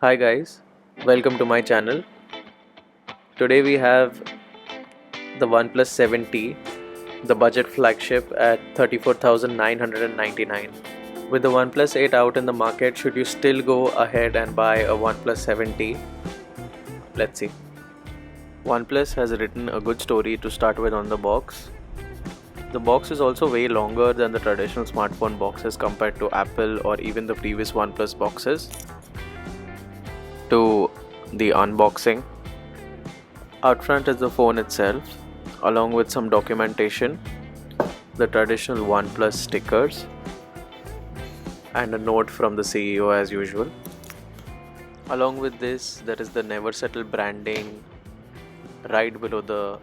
Hi guys, welcome to my channel. Today we have the OnePlus 7T, the budget flagship at 34,999. With the OnePlus 8 out in the market, should you still go ahead and buy a OnePlus 7T? Let's see. OnePlus has written a good story to start with on the box. The box is also way longer than the traditional smartphone boxes compared to Apple or even the previous OnePlus boxes. To the unboxing. Out front is the phone itself, along with some documentation, the traditional OnePlus stickers, and a note from the CEO as usual. Along with this, there is the Never Settle branding right below the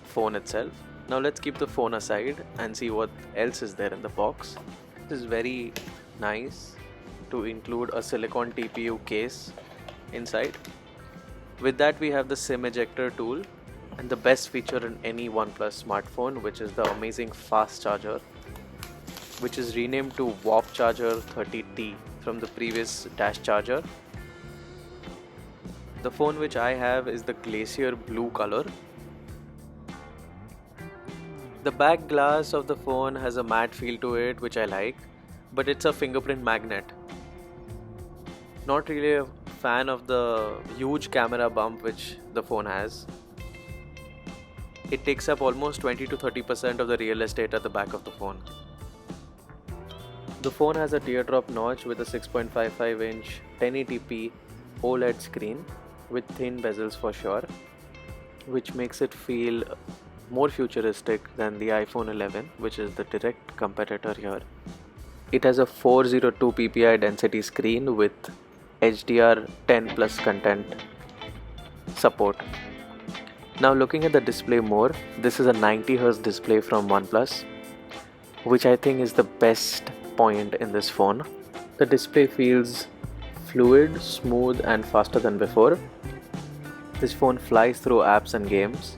phone itself. Now let's keep the phone aside and see what else is there in the box. It is very nice to include a silicone TPU case inside. With that we have the SIM ejector tool and the best feature in any OnePlus smartphone, which is the amazing fast charger, which is renamed to Warp Charger 30T from the previous dash charger. The phone which I have is the glacier blue color. The back glass of the phone has a matte feel to it, which I like, but it's a fingerprint magnet. Not really a fan of the huge camera bump which the phone has. It takes up almost 20 to 30% of the real estate at the back of the phone. The phone has a teardrop notch with a 6.55-inch 1080p OLED screen with thin bezels for sure, which makes it feel more futuristic than the iPhone 11, which is the direct competitor here. It has a 402 ppi density screen with HDR 10 plus content support. Now looking at the display more, this is a 90Hz display from OnePlus, which I think is the best point in this phone. The display feels fluid, smooth and faster than before. This phone flies through apps and games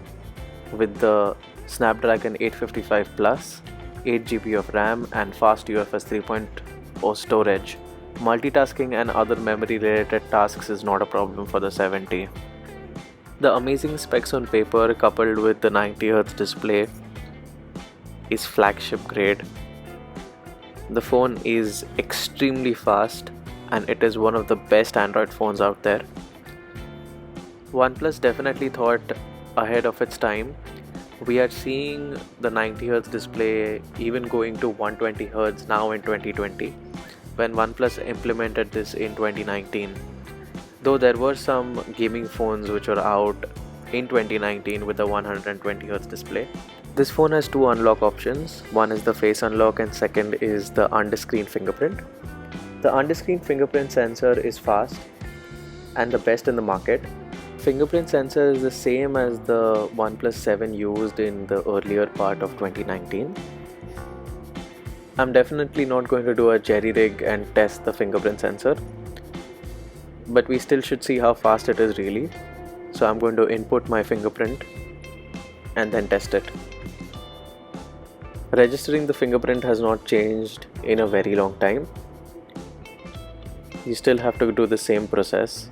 with the Snapdragon 855 Plus, 8GB of RAM and fast UFS 3.0 storage. Multitasking and other memory related tasks is not a problem for the 7T. The amazing specs on paper coupled with the 90Hz display is flagship grade. The phone is extremely fast and it is one of the best Android phones out there. OnePlus definitely thought ahead of its time. We are seeing the 90Hz display even going to 120Hz now in 2020. When OnePlus implemented this in 2019. Though there were some gaming phones which were out in 2019 with the 120Hz display. This phone has two unlock options. One is the face unlock and second is the under-screen fingerprint. The under-screen fingerprint sensor is fast and the best in the market. Fingerprint sensor is the same as the OnePlus 7 used in the earlier part of 2019. I'm definitely not going to do a jerry rig and test the fingerprint sensor, but we still should see how fast it is really. So I'm going to input my fingerprint and then test it. Registering the fingerprint has not changed in a very long time. You still have to do the same process.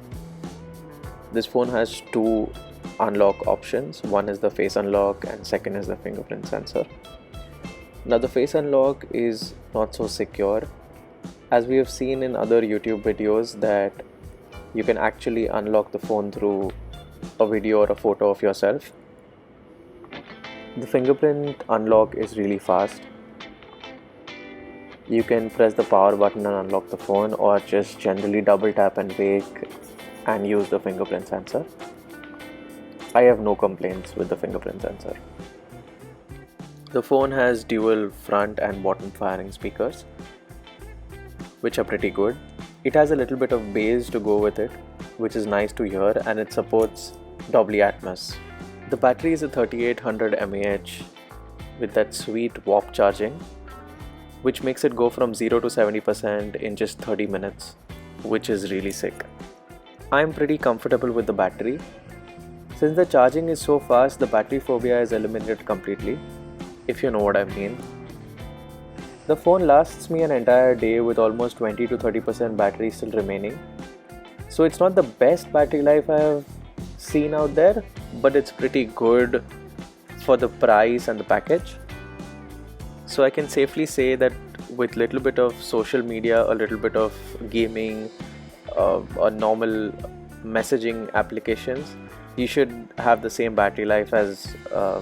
This phone has two unlock options. One is the face unlock and second is the fingerprint sensor. Now the face unlock is not so secure, as we have seen in other YouTube videos that you can actually unlock the phone through a video or a photo of yourself. The fingerprint unlock is really fast. You can press the power button and unlock the phone or just generally double tap and wake and use the fingerprint sensor. I have no complaints with the fingerprint sensor. The phone has dual front and bottom firing speakers, which are pretty good. It has a little bit of bass to go with it, which is nice to hear, and it supports Dolby Atmos. The battery is a 3800 mAh with that sweet warp charging, which makes it go from 0 to 70% in just 30 minutes, which is really sick. I'm pretty comfortable with the battery. Since the charging is so fast, the battery phobia is eliminated completely, if you know what I mean. The phone lasts me an entire day with almost 20 to 30% battery still remaining. So it's not the best battery life I've seen out there, but it's pretty good for the price and the package. So I can safely say that with little bit of social media, a little bit of gaming, a normal messaging applications, you should have the same battery life as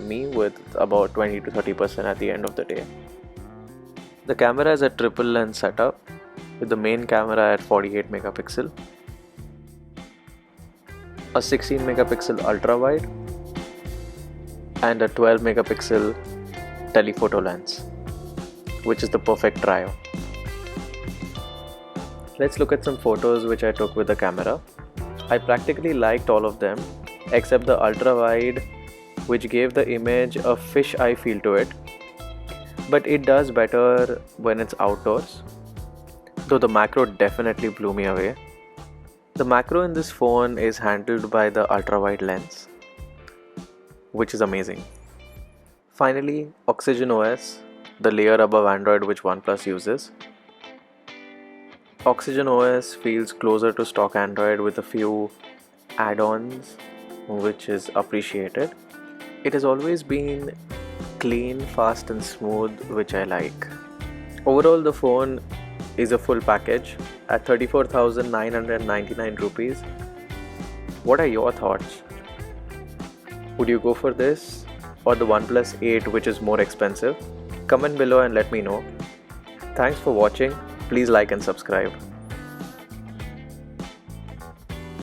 me, with about 20 to 30% at the end of the day. The camera is a triple lens setup with the main camera at 48 megapixel, a 16 megapixel ultra wide, and a 12 megapixel telephoto lens, which is the perfect trio. Let's look at some photos which I took with the camera. I practically liked all of them except the ultra wide, which gave the image a fish-eye feel to it, but it does better when it's outdoors, though the macro definitely blew me away. The macro in this phone is handled by the ultra wide lens, which is amazing. Finally, Oxygen OS, the layer above Android which OnePlus uses. Oxygen OS feels closer to stock Android with a few add-ons, which is appreciated. It has always been clean, fast and smooth, which I like. Overall, the phone is a full package at 34,999 rupees. What are your thoughts? Would you go for this or the OnePlus 8, which is more expensive? Comment below and let me know. Thanks for watching. Please like and subscribe.